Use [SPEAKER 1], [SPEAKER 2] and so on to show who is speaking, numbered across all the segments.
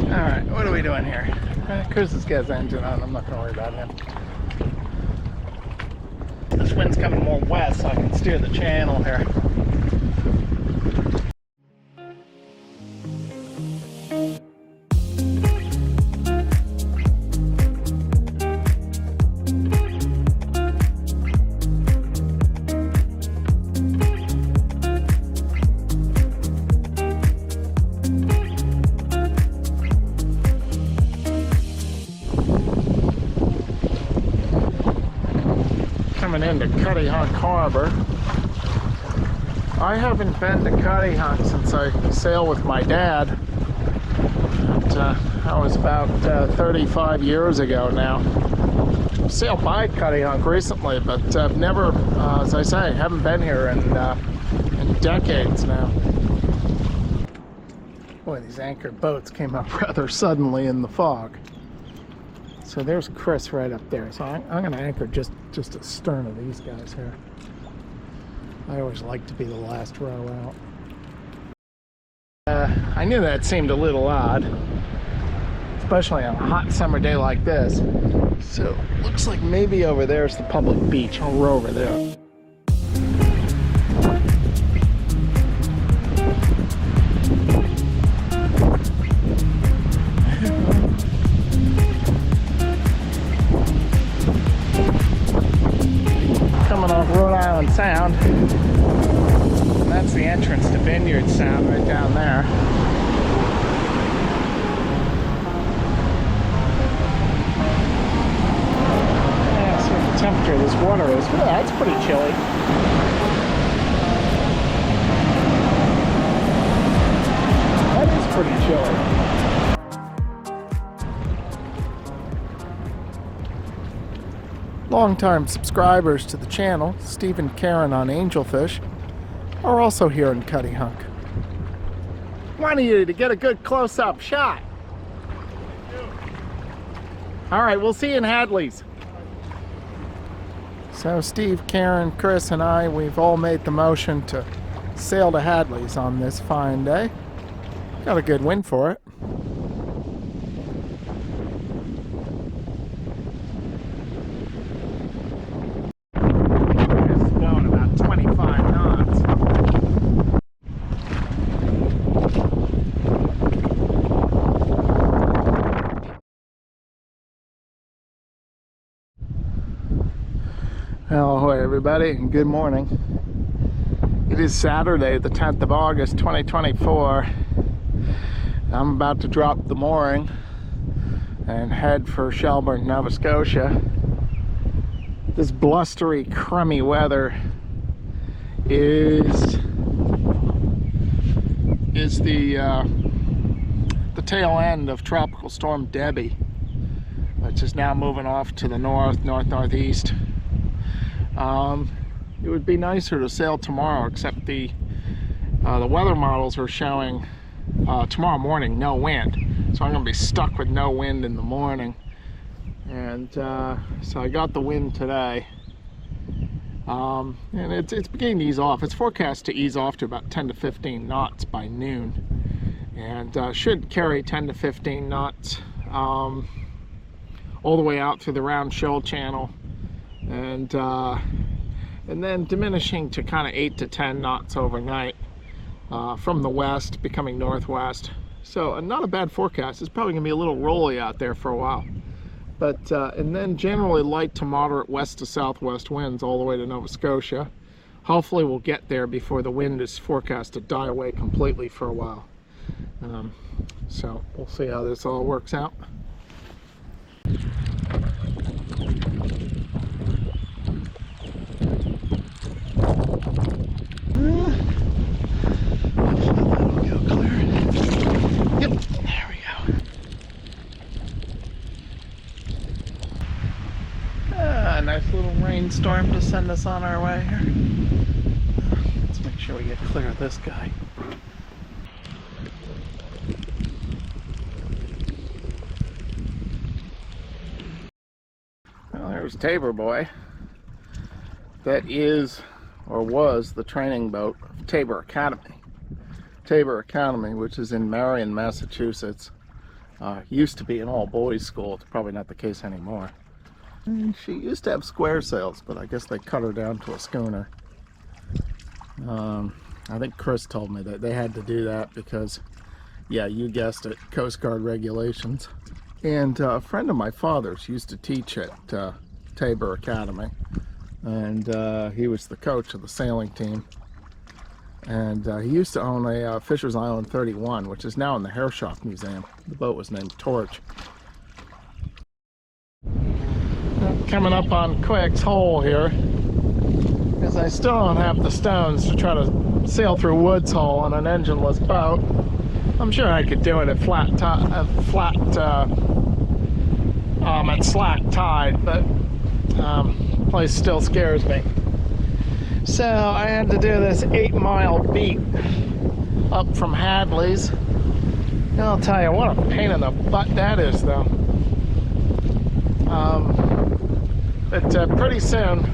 [SPEAKER 1] Alright, what are we doing here? Chris's got his engine on, I'm not going to worry about him. This wind's coming more west, so I can steer the channel here. Coming into Cuttyhunk Harbor. I haven't been to Cuttyhunk since I sailed with my dad. That was about 35 years ago now. I've sailed by Cuttyhunk recently, but I've never, as I say, haven't been here in decades now. Boy, these anchored boats came up rather suddenly in the fog. So there's Chris right up there. So I'm going to anchor just astern of these guys here. I always like to be the last row out. I knew that seemed a little odd, especially on a hot summer day like this. So looks like maybe over there's the public beach. I'll row over there. Sound, and that's the entrance to Vineyard Sound right down there. Yeah, see what the temperature of this water is. Oh, that's pretty chilly. That is pretty chilly. Longtime subscribers to the channel, Steve and Karen on Angelfish, are also here in Cuttyhunk. Wanted you to get a good close-up shot. Alright, we'll see you in Hadley's. So Steve, Karen, Chris, and I, we've all made the motion to sail to Hadley's on this fine day. Got a good wind for it. Ahoy everybody, and good morning. It is Saturday, the 10th of August, 2024. I'm about to drop the mooring and head for Shelburne, Nova Scotia. This blustery, crummy weather is the tail end of Tropical Storm Debbie, which is now moving off to the northeast. It would be nicer to sail tomorrow, except the weather models are showing tomorrow morning no wind, so I'm going to be stuck with no wind in the morning. And so I got the wind today, and it's beginning to ease off. It's forecast to ease off to about 10 to 15 knots by noon, and should carry 10 to 15 knots all the way out through the Round Shoal Channel, and then diminishing to kind of 8 to 10 knots overnight from the west, becoming northwest. So not a bad forecast. It's probably gonna be a little rolly out there for a while, but and then generally light to moderate west to southwest winds all the way to Nova Scotia. Hopefully we'll get there before the wind is forecast to die away completely for a while. So we'll see how this all works out. Nice little rainstorm to send us on our way here. Let's make sure we get clear of this guy. Well, there's Tabor Boy. That is, or was, the training boat of Tabor Academy. Tabor Academy, which is in Marion, Massachusetts. Used to be an all-boys school. It's probably not the case anymore. And she used to have square sails, but I guess they cut her down to a schooner. I think Chris told me that they had to do that because, yeah, you guessed it, Coast Guard regulations. And a friend of my father's used to teach at Tabor Academy, and he was the coach of the sailing team. And he used to own a Fisher's Island 31, which is now in the Herreshoff Museum. The boat was named Torch. Coming up on Quick's Hole here, because I still don't have the stones to try to sail through Woods Hole on an engineless boat. I'm sure I could do it at at slack tide, but the place still scares me. So I had to do this 8-mile beat up from Hadley's. And I'll tell you what a pain in the butt that is, though. But pretty soon,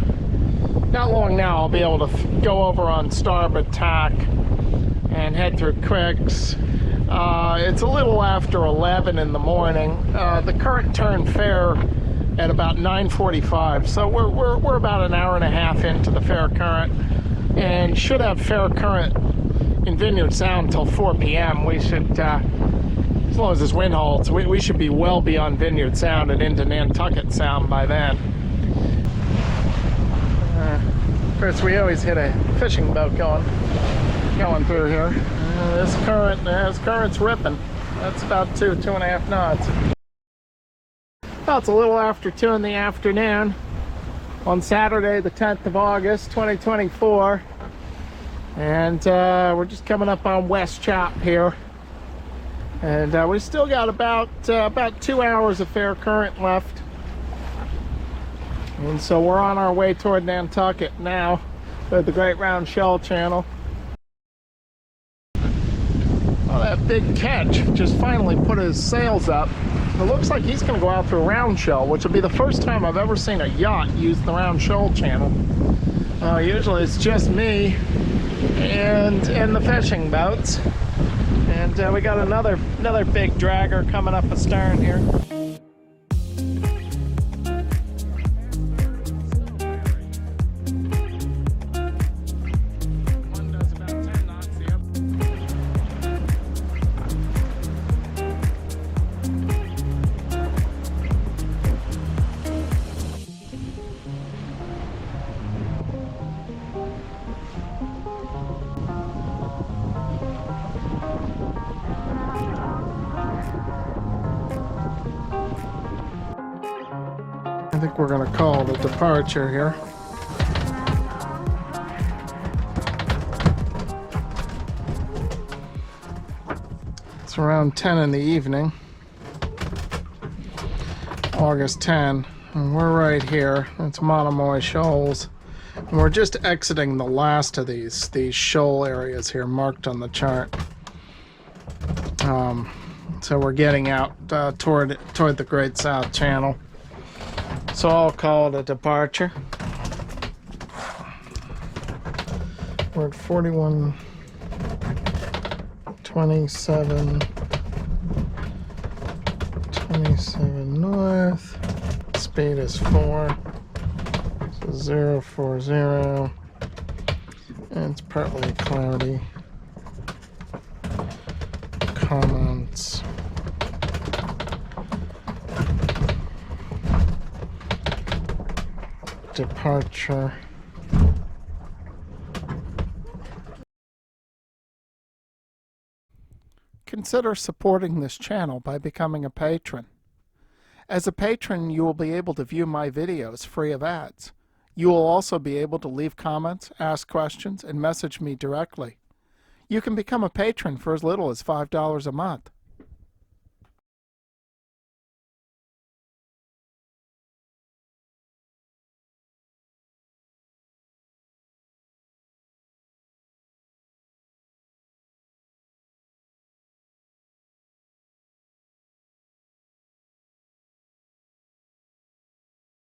[SPEAKER 1] not long now, I'll be able to go over on starboard tack and head through Quicks. It's a little after 11 in the morning. The current turned fair at about 9:45, so we're about an hour and a half into the fair current, and should have fair current in Vineyard Sound till 4 p.m. We should, as long as this wind holds, we should be well beyond Vineyard Sound and into Nantucket Sound by then. Chris, we always hit a fishing boat going through here. This current's ripping. That's about 2.5 knots. Well, it's a little after 2 in the afternoon on Saturday, the 10th of August, 2024. And we're just coming up on West Chop here. And we still got about 2 hours of fair current left. And so we're on our way toward Nantucket now with the Great Round Shoal Channel. Oh, that big catch just finally put his sails up. It looks like he's going to go out through Round Shoal, which will be the first time I've ever seen a yacht use the Round Shoal Channel. Usually it's just me and the fishing boats. And we got another big dragger coming up astern here. I think we're going to call it a departure here. It's around 10 in the evening, August 10, and we're right here. It's Monomoy Shoals. And we're just exiting the last of these shoal areas here marked on the chart. So we're getting out toward the Great South Channel. So I'll call it a departure. We're at 4127 north. Speed is 4. So 040. And it's partly cloudy. Comments. Departure. Consider supporting this channel by becoming a patron. As a patron, you will be able to view my videos free of ads. You will also be able to leave comments, ask questions, and message me directly. You can become a patron for as little as $5 a month.